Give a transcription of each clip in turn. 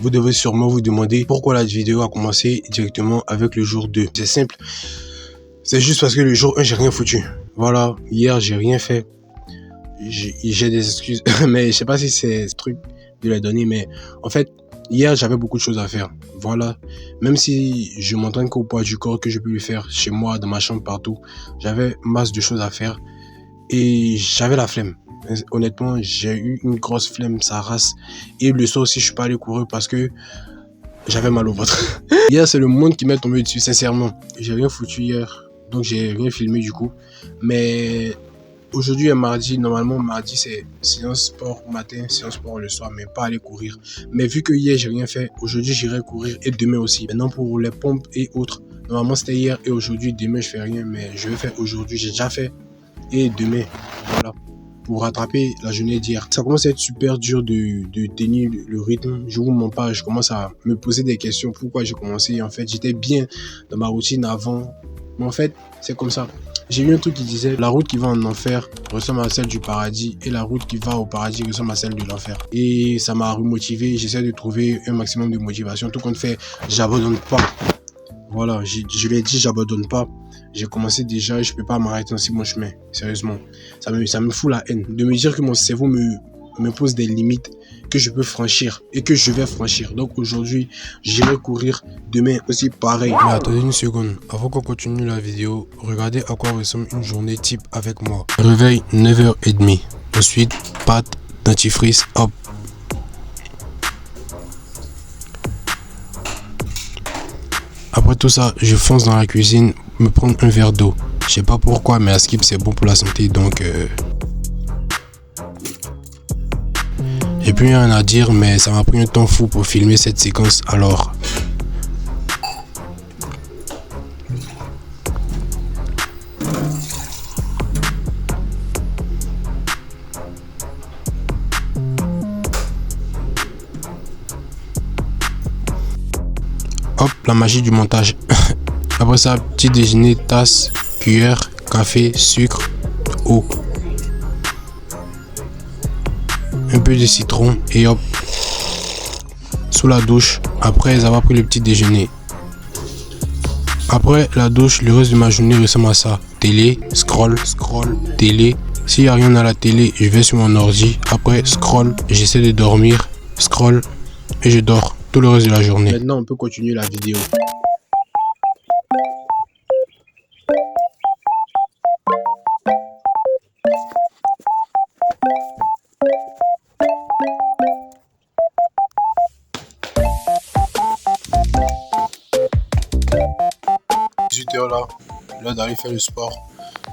Vous devez sûrement vous demander pourquoi la vidéo a commencé directement avec le jour 2. C'est simple, c'est juste parce que le jour 1 j'ai rien foutu. Voilà, hier j'ai rien fait. J'ai des excuses, mais je sais pas si c'est ce truc de la donner, mais en fait, hier j'avais beaucoup de choses à faire. Voilà, même si je m'entraîne qu'au poids du corps, que je peux le faire chez moi, dans ma chambre, partout, j'avais masse de choses à faire et j'avais la flemme. Honnêtement, j'ai eu une grosse flemme, ça race. Et le soir aussi, je suis pas allé courir parce que j'avais mal au ventre. Hier, c'est le monde qui m'est tombé dessus, sincèrement. J'ai rien foutu hier, donc j'ai rien filmé du coup. Mais aujourd'hui est mardi, normalement mardi c'est séance sport matin, séance sport le soir, mais pas aller courir. Mais vu que hier j'ai rien fait, aujourd'hui j'irai courir et demain aussi. Maintenant pour les pompes et autres, normalement c'était hier et aujourd'hui, demain je fais rien, mais je vais faire aujourd'hui, j'ai déjà fait. Et demain, voilà, pour rattraper la journée d'hier. Ça commence à être super dur de tenir le rythme. Je vous mens pas, je commence à me poser des questions. Pourquoi j'ai commencé? En fait, j'étais bien dans ma routine avant. Mais en fait, c'est comme ça. J'ai lu un truc qui disait la route qui va en enfer ressemble à celle du paradis et la route qui va au paradis ressemble à celle de l'enfer. Et ça m'a remotivé. J'essaie de trouver un maximum de motivation. Tout compte fait, j'abandonne pas. Voilà, je l'ai dit, j'abandonne pas. J'ai commencé déjà et je peux pas m'arrêter dans mon chemin. Sérieusement, ça me fout la haine de me dire que mon cerveau me pose des limites que je peux franchir et que je vais franchir. Donc aujourd'hui, j'irai courir. Demain aussi pareil. Mais attendez une seconde, avant qu'on continue la vidéo, regardez à quoi ressemble une journée type avec moi. Réveil 9h30. Ensuite, pâte, dentifrice, hop. Après tout ça, je fonce dans la cuisine me prendre un verre d'eau. Je sais pas pourquoi, mais à skip c'est bon pour la santé, donc j'ai plus rien à dire, mais ça m'a pris un temps fou pour filmer cette séquence, alors hop, la magie du montage. Après ça, petit déjeuner, tasse, cuillère, café, sucre, eau. Un peu de citron et hop. Sous la douche, après avoir pris le petit déjeuner. Après la douche, le reste de ma journée ressemble à ça. Télé, scroll, télé. S'il n'y a rien à la télé, je vais sur mon ordi. Après, scroll, j'essaie de dormir, scroll et je dors tout le reste de la journée. Maintenant, on peut continuer la vidéo. Là, l'heure d'aller faire le sport.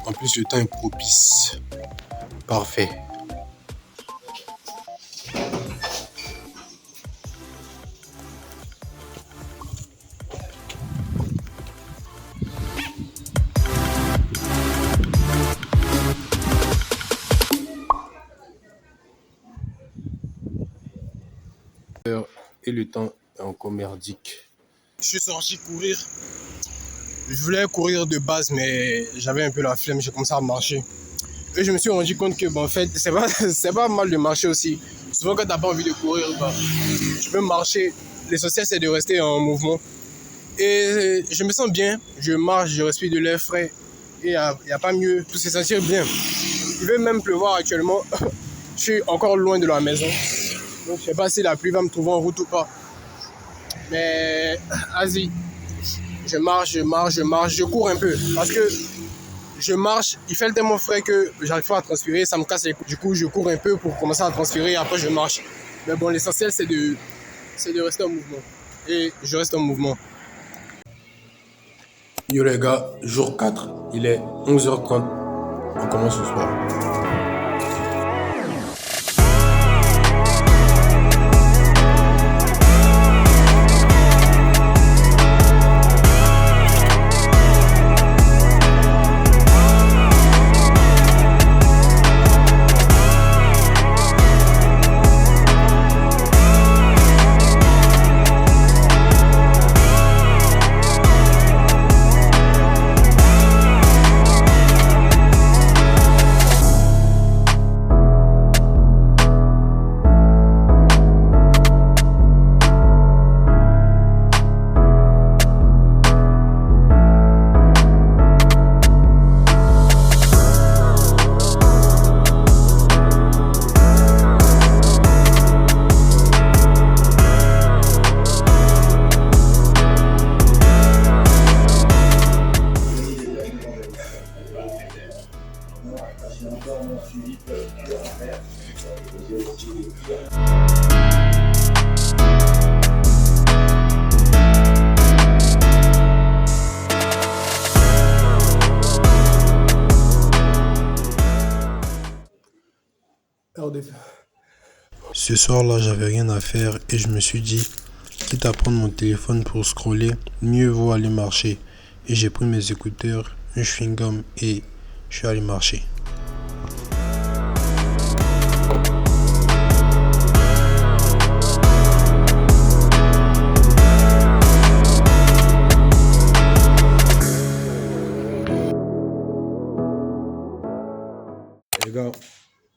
En plus, le temps est propice. Parfait. Et le temps est encore merdique. Je suis sorti courir. Je voulais courir de base, mais j'avais un peu la flemme, j'ai commencé à marcher. Et je me suis rendu compte que, en fait, c'est pas mal de marcher aussi. Souvent, quand t'as pas envie de courir, tu peux marcher. L'essentiel, c'est de rester en mouvement. Et je me sens bien, je marche, je respire de l'air frais. Et il n'y a pas mieux, tout se sentir bien. Il va même pleuvoir actuellement. Je suis encore loin de la maison. Donc, je sais pas si la pluie va me trouver en route ou pas. Mais, vas-y. Je marche, je cours un peu parce que je marche, il fait tellement frais que j'arrive pas à transpirer, ça me casse les couilles. Du coup, je cours un peu pour commencer à transpirer et après je marche. Mais bon, l'essentiel c'est de rester en mouvement et je reste en mouvement. Yo les gars, jour 4, il est 11h30, on commence ce soir. Ce soir-là, j'avais rien à faire et je me suis dit, quitte à prendre mon téléphone pour scroller, mieux vaut aller marcher. Et j'ai pris mes écouteurs, un chewing-gum et je suis allé marcher. Les gars,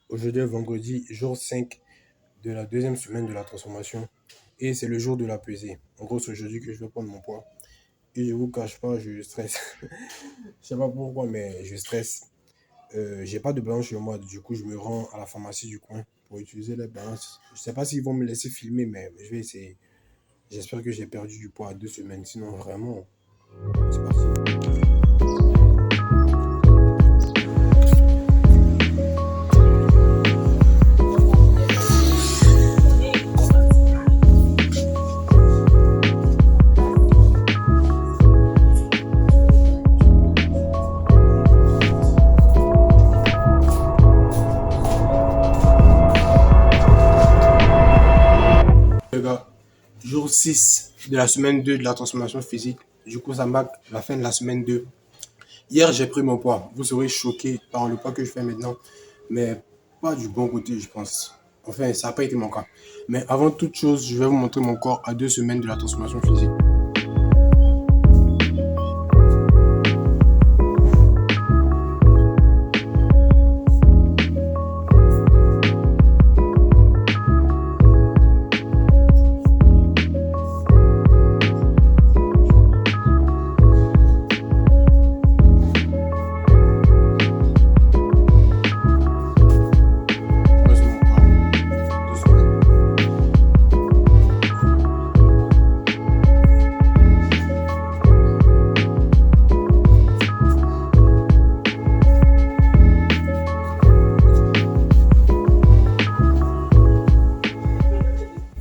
aujourd'hui est vendredi, jour 5 de la deuxième semaine de la transformation. Et c'est le jour de la pesée. En gros, c'est aujourd'hui que je vais prendre mon poids. Et je vous cache pas, je stresse. Je sais pas pourquoi, mais je stresse. J'ai pas de balance chez moi, du coup, je me rends à la pharmacie du coin pour utiliser les balances. Je sais pas s'ils vont me laisser filmer, mais je vais essayer. J'espère que j'ai perdu du poids à 2 semaines. Sinon, vraiment, c'est parti. Les gars, jour 6 de la semaine 2 de la transformation physique. Du coup, ça marque la fin de la semaine 2. Hier, j'ai pris mon poids. Vous serez choqués par le poids que je fais maintenant. Mais pas du bon côté, je pense. Enfin, ça n'a pas été mon cas. Mais avant toute chose, je vais vous montrer mon corps à 2 semaines de la transformation physique.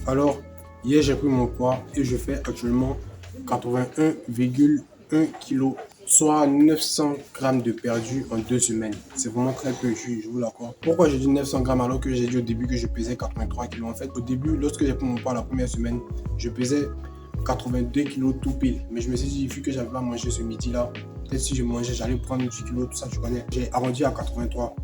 Alors, hier, j'ai pris mon poids et je fais actuellement 81,1 kg, soit 900 grammes de perdu en 2 semaines. C'est vraiment très peu, je vous l'accorde. Pourquoi j'ai dit 900 grammes alors que j'ai dit au début que je pesais 83 kg? En fait, au début, lorsque j'ai pris mon poids la première semaine, je pesais 82 kg tout pile. Mais je me suis dit, vu que j'avais pas mangé ce midi-là, peut-être si je mangeais, j'allais prendre 10 kg, tout ça, tu connais. J'ai arrondi à 83.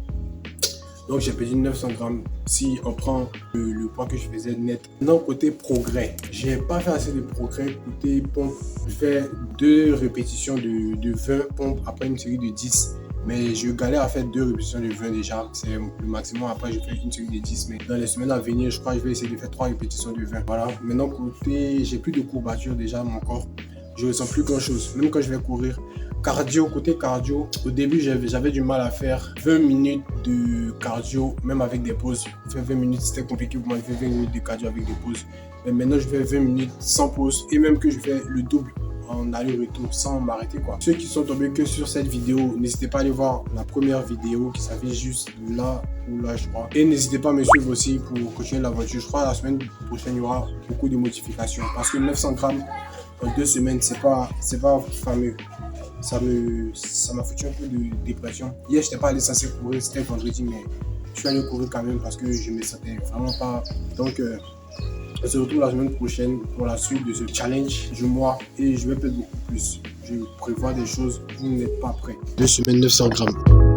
Donc j'ai perdu 900 grammes si on prend le poids que je faisais net. Non, côté progrès, j'ai pas fait assez de progrès. Côté pompe, je fais 2 répétitions de 20 pompes après une série de 10. Mais je galère à faire 2 répétitions de 20 déjà. C'est le maximum. Après, je fais une série de 10. Mais dans les semaines à venir, je crois que je vais essayer de faire 3 répétitions de 20. Voilà. Maintenant, côté, j'ai plus de courbatures déjà mon corps. Je ressens plus grand chose. Même quand je vais courir. Cardio, côté cardio, au début j'avais du mal à faire 20 minutes de cardio, même avec des pauses. Faire 20 minutes c'était compliqué pour moi, je fais 20 minutes de cardio avec des pauses. Mais maintenant je fais 20 minutes sans pause et même que je fais le double en aller-retour sans m'arrêter quoi. Ceux qui sont tombés que sur cette vidéo, n'hésitez pas à aller voir la première vidéo qui s'affiche juste là ou là je crois. Et n'hésitez pas à me suivre aussi pour continuer l'aventure. Je crois que la semaine prochaine il y aura beaucoup de modifications parce que 900 grammes en 2 semaines c'est pas fameux. Ça m'a foutu un peu de dépression. Hier, je n'étais pas allé censé courir, c'était vendredi, mais je suis allé courir quand même parce que je me sentais vraiment pas. Donc, on se retrouve la semaine prochaine pour la suite de ce challenge du mois et je vais perdre beaucoup plus. Je prévois des choses, vous n'êtes pas prêts. 2 semaines, 900 grammes.